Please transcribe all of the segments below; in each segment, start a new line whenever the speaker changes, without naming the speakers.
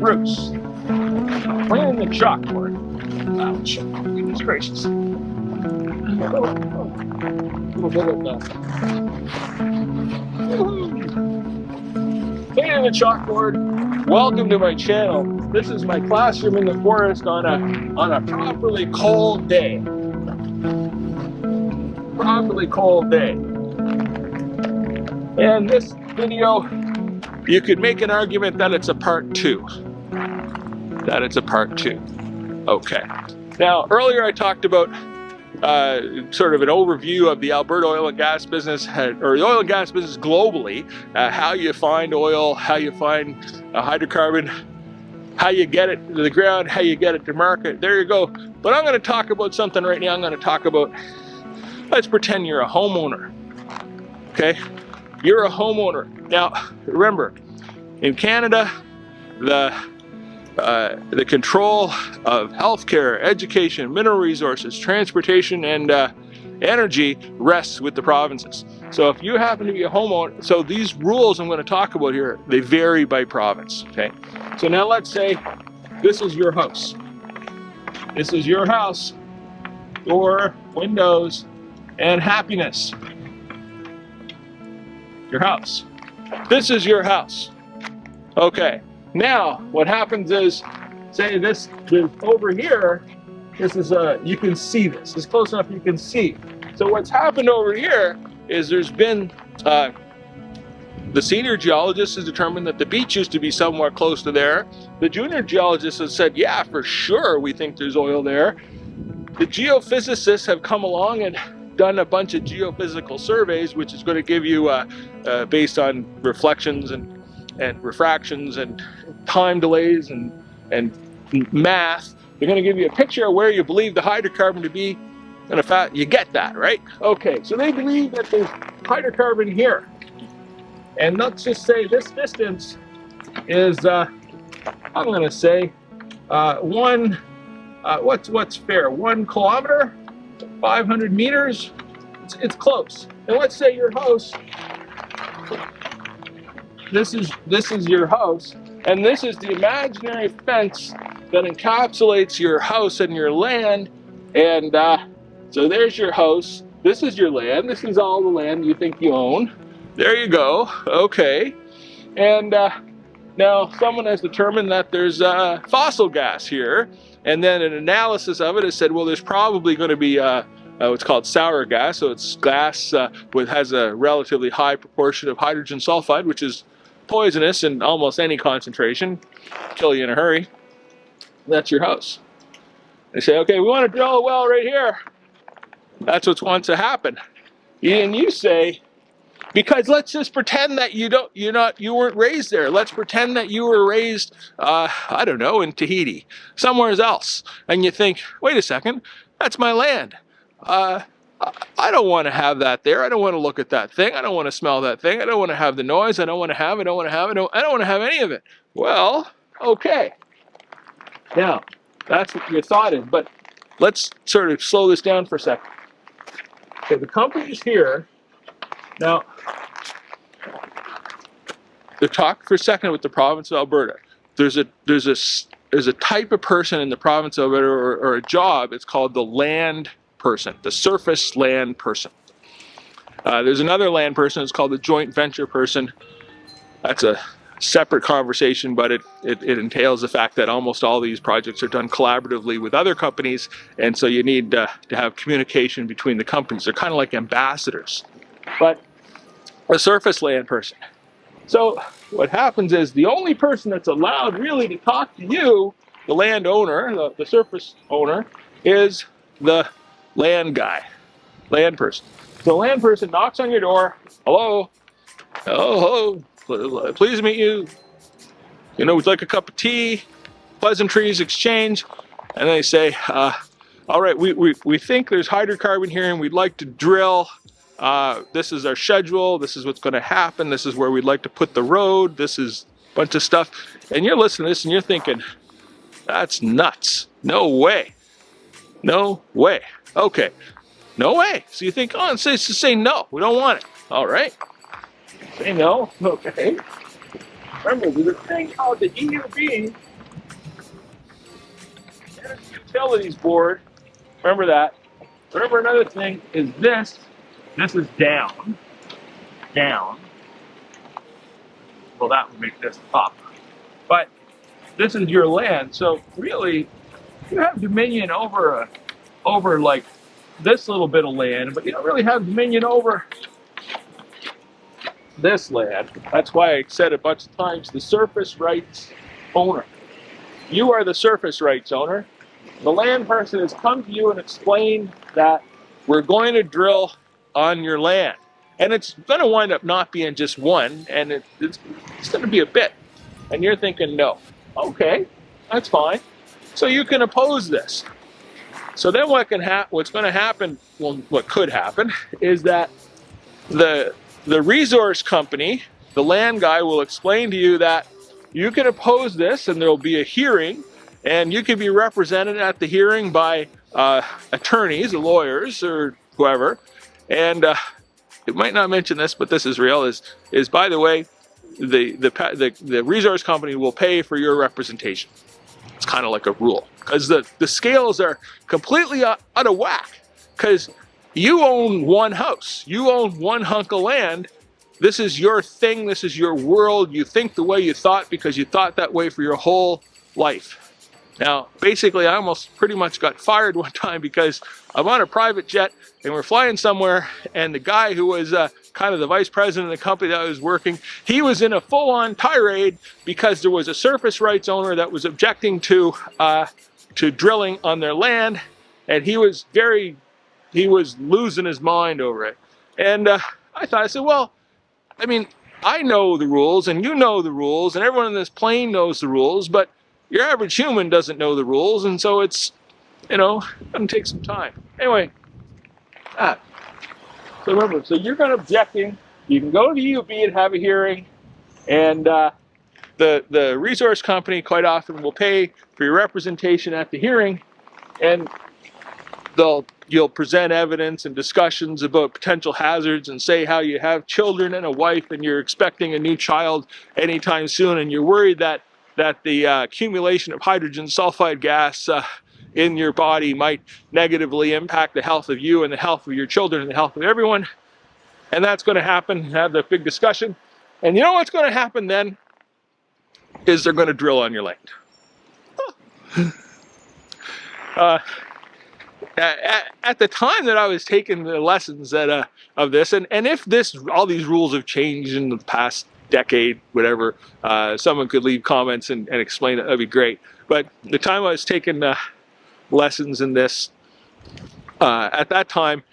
Bruce. Playing the chalkboard. Ouch. Goodness gracious. A little bit of that. Playing the chalkboard. Welcome to my channel. This is my classroom in the forest on a properly cold day. Properly cold day. And this video, you could make an argument that it's a part 2. Okay. Now, earlier I talked about sort of an overview of the Alberta oil and gas business, or the oil and gas business globally, how you find oil, how you find a hydrocarbon, how you get it to the ground, how you get it to market. There you go. But I'm going to talk about something right now. I'm going to talk about, let's pretend you're a homeowner. Okay? You're a homeowner. Now, remember, in Canada, the control of healthcare, education, mineral resources, transportation, and energy rests with the provinces. So if you happen to be a homeowner, so these rules I'm going to talk about here, they vary by province. Okay. So now let's say this is your house. This is your house, door, windows, and happiness. Your house. This is your house. Okay. Now, what happens is, say this over here, this is you can see this. It's close enough you can see. So what's happened over here is there's been, the senior geologist has determined that the beach used to be somewhat close to there. The junior geologist has said, yeah, for sure, we think there's oil there. The geophysicists have come along and done a bunch of geophysical surveys, which is going to give you, based on reflections and refractions and time delays and math, they're going to give you a picture of where you believe the hydrocarbon to be, and in fact, you get that, right? Okay, so they believe that there's hydrocarbon here, and let's just say this distance is, I'm going to say, what's fair? 1 kilometer, 500 meters. It's close. And let's say your house. This is your house, and this is the imaginary fence that encapsulates your house and your land. And so there's your house. This is your land. This is all the land you think you own. There you go. Okay. And now someone has determined that there's fossil gas here, and then an analysis of it has said, well, there's probably going to be what's called sour gas. So it's gas has a relatively high proportion of hydrogen sulfide, which is poisonous in almost any concentration, kill you in a hurry. That's your house. They say, okay, we want to drill a well right here. That's what wants to happen. And you say, because let's just pretend that you weren't raised there. Let's pretend that you were raised, I don't know, in Tahiti, somewhere else. And you think, wait a second, that's my land. I don't want to have that there. I don't want to look at that thing. I don't want to smell that thing. I don't want to have the noise. I don't want to have it. I don't want to have any of it. Well, okay. Now, that's what your thought is. But let's sort of slow this down for a second. Okay, the company's here. Now, to talk for a second with the province of Alberta, there's a type of person in the province of Alberta, or a job. It's called the land person, the surface land person. There's another land person. It's called the joint venture person. That's a separate conversation, but it entails the fact that almost all these projects are done collaboratively with other companies, and so you need to have communication between the companies. They're kind of like ambassadors. But a surface land person. So what happens is the only person that's allowed really to talk to you, the landowner, the surface owner, is the land guy, land person. So the land person knocks on your door. Hello, please meet you. You know, would you like a cup of tea? Pleasantries exchange, and they say, all right, we think there's hydrocarbon here, and we'd like to drill. This is our schedule. This is what's going to happen. This is where we'd like to put the road. This is a bunch of stuff, and you're listening to this, and you're thinking, that's nuts. No way. No way. Okay. No way. So you think, oh, it's just say no. We don't want it. All right. Say no. Okay. Remember, there's a thing called the EUB, utilities board. Remember that. Remember another thing is this. This is down. Down. Well, that would make this up. But this is your land. So really, you have dominion over like this little bit of land, but you don't really have dominion over this land. That's why I said a bunch of times the surface rights owner. You are the surface rights owner. The land person has come to you and explained that we're going to drill on your land. And it's going to wind up not being just one, and it's going to be a bit. And you're thinking, no. Okay, that's fine. So you can oppose this. So then what's going to happen, well, what could happen, is that the resource company, the land guy, will explain to you that you can oppose this, and there will be a hearing, and you can be represented at the hearing by attorneys, lawyers, or whoever. And it might not mention this, but this is real. Is by the way, the resource company will pay for your representation. It's kind of like a rule, because the scales are completely out of whack. Because you own one house, you own one hunk of land. This is your thing. This is your world. You think the way you thought because you thought that way for your whole life. Now, basically, I almost pretty much got fired one time because I'm on a private jet and we're flying somewhere, and the guy who was kind of the vice president of the company that I was working, he was in a full-on tirade because there was a surface rights owner that was objecting to drilling on their land, and he was losing his mind over it. And I said, well, I mean, I know the rules, and you know the rules, and everyone in this plane knows the rules, but your average human doesn't know the rules, and so it's, going to take some time. Anyway, so remember, so you're going to objecting. You can go to the UB and have a hearing, and the resource company quite often will pay for your representation at the hearing, and you'll present evidence and discussions about potential hazards and say how you have children and a wife and you're expecting a new child anytime soon, and you're worried that the accumulation of hydrogen sulfide gas in your body might negatively impact the health of you and the health of your children and the health of everyone. And that's going to happen. Have the big discussion. And you know what's going to happen then? Is they're going to drill on your land. At the time that I was taking the lessons of this, and if all these rules have changed in the past decade, whatever, someone could leave comments and explain it, that'd be great. But the time I was taking lessons in this, at that time,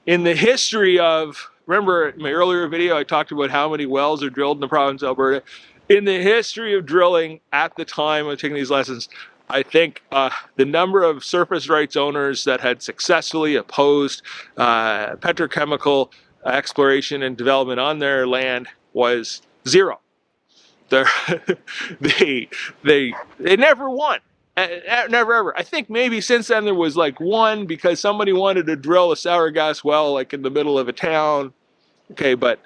in the history of, remember in my earlier video I talked about how many wells are drilled in the province of Alberta. In the history of drilling at the time of taking these lessons, I think the number of surface rights owners that had successfully opposed petrochemical exploration and development on their land was 0. They never won. Never ever. I think maybe since then there was like one because somebody wanted to drill a sour gas well like in the middle of a town. Okay, but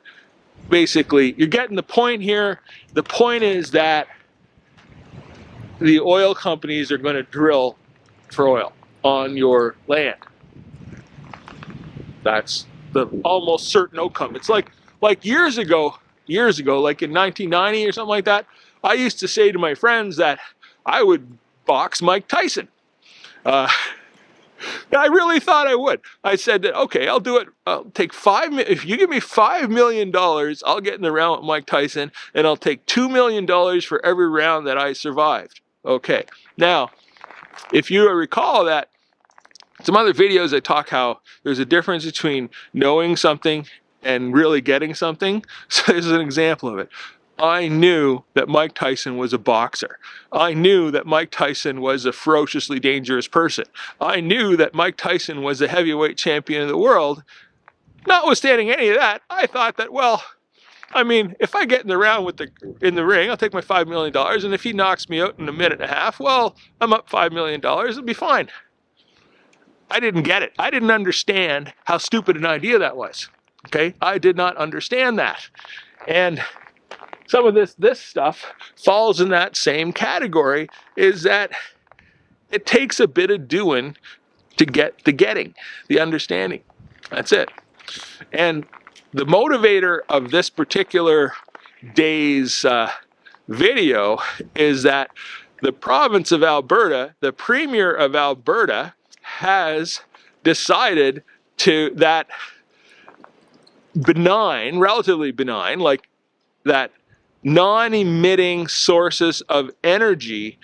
basically you're getting the point here. The point is that the oil companies are going to drill for oil on your land. That's the almost certain outcome. It's like years ago, like in 1990 or something like that, I used to say to my friends that I would box Mike Tyson. I really thought I would. I said that, okay, I'll do it. I'll take if you give me $5 million, I'll get in the round with Mike Tyson, and I'll take $2 million for every round that I survived. Okay. Now, if you recall that some other videos I talk how there's a difference between knowing something and really getting something. So this is an example of it. I knew that Mike Tyson was a boxer. I knew that Mike Tyson was a ferociously dangerous person. I knew that Mike Tyson was the heavyweight champion of the world. Notwithstanding any of that, I thought that, well, I mean, if I get in the round in the ring, I'll take my $5 million, and if he knocks me out in a minute and a half, well, I'm up $5 million, it'll be fine. I didn't get it. I didn't understand how stupid an idea that was. Okay? I did not understand that. And some of this stuff falls in that same category, is that it takes a bit of doing to get the getting, the understanding. That's it. And the motivator of this particular day's video is that the province of Alberta, the premier of Alberta, has decided that benign, relatively benign, like that non-emitting sources of energy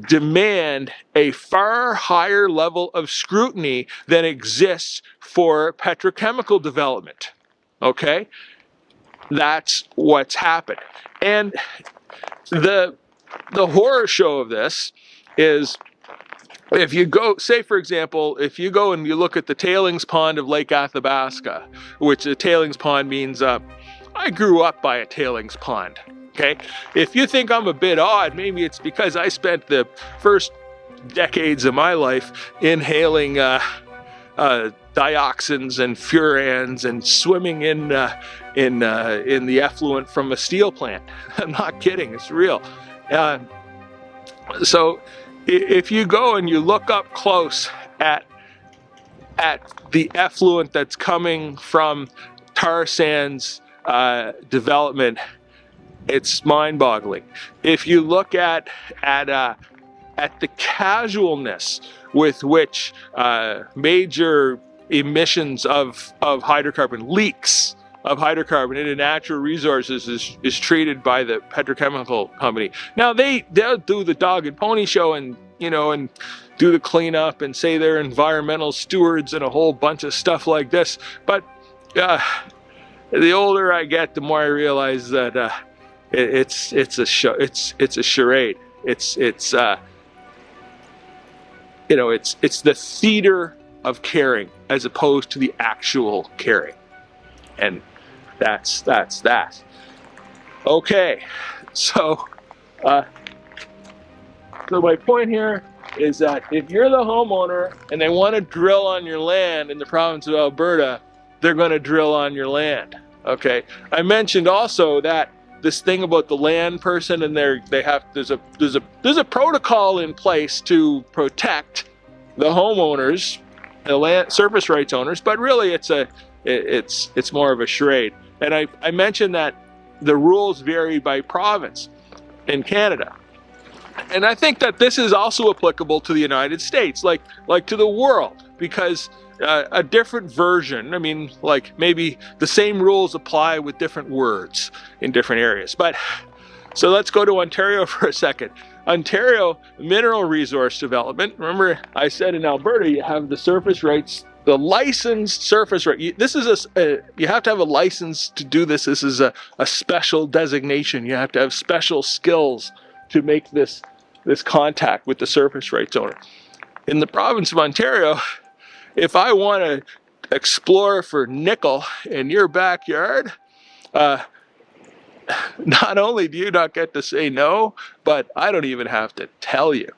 demand a far higher level of scrutiny than exists for petrochemical development. Okay? That's what's happened. And the horror show of this is, if you go, say for example, if you go and you look at the tailings pond of Lake Athabasca, which a tailings pond means, I grew up by a tailings pond, okay? If you think I'm a bit odd, maybe it's because I spent the first decades of my life inhaling dioxins and furans and swimming in the effluent from a steel plant. I'm not kidding, it's real. So if you go and you look up close at the effluent that's coming from tar sands development, it's mind-boggling. If you look at the casualness with which major emissions of hydrocarbon, leaks of hydrocarbon into natural resources is treated by the petrochemical company. Now they'll do the dog and pony show and and do the cleanup and say they're environmental stewards and a whole bunch of stuff like this. But the older I get, the more I realize that it's a show. It's a charade. It's the theater of caring as opposed to the actual caring. And that's that. Okay, so my point here is that if you're the homeowner and they want to drill on your land in the province of Alberta, they're going to drill on your land. Okay, I mentioned also that this thing about the land person, and there's a protocol in place to protect the homeowners, the land surface rights owners, but really it's more of a charade. And I mentioned that the rules vary by province in Canada. And I think that this is also applicable to the United States, like to the world, because a different version, I mean, like maybe the same rules apply with different words in different areas. But so let's go to Ontario for a second. Ontario mineral resource development. Remember, I said in Alberta you have the surface rights, the licensed surface right. This is you have to have a license to do this. This is a special designation. You have to have special skills to make this contact with the surface rights owner. In the province of Ontario, if I want to explore for nickel in your backyard, not only do you not get to say no, but I don't even have to tell you.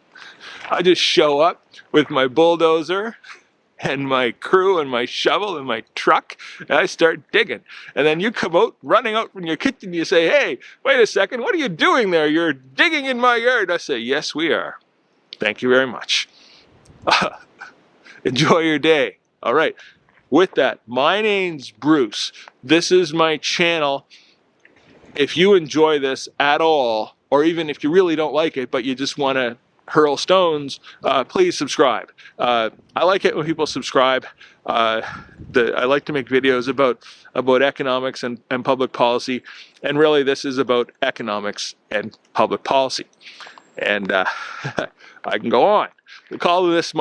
I just show up with my bulldozer and my crew and my shovel and my truck, and I start digging. And then you come out, running out from your kitchen, you say, "Hey, wait a second, what are you doing there? You're digging in my yard." I say, "Yes, we are. Thank you very much." Enjoy your day. All right. With that, my name's Bruce. This is my channel. If you enjoy this at all, or even if you really don't like it, but you just want to hurl stones, please subscribe. I like it when people subscribe. I like to make videos about economics and public policy, and really this is about economics and public policy. And I can go on. We call this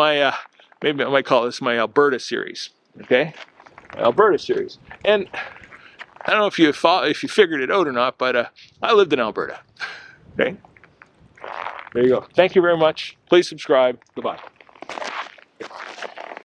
maybe I might call this my Alberta series. Okay, my Alberta series. And I don't know if you figured it out or not, but I lived in Alberta. Okay. There you go. Thank you very much. Please subscribe. Goodbye.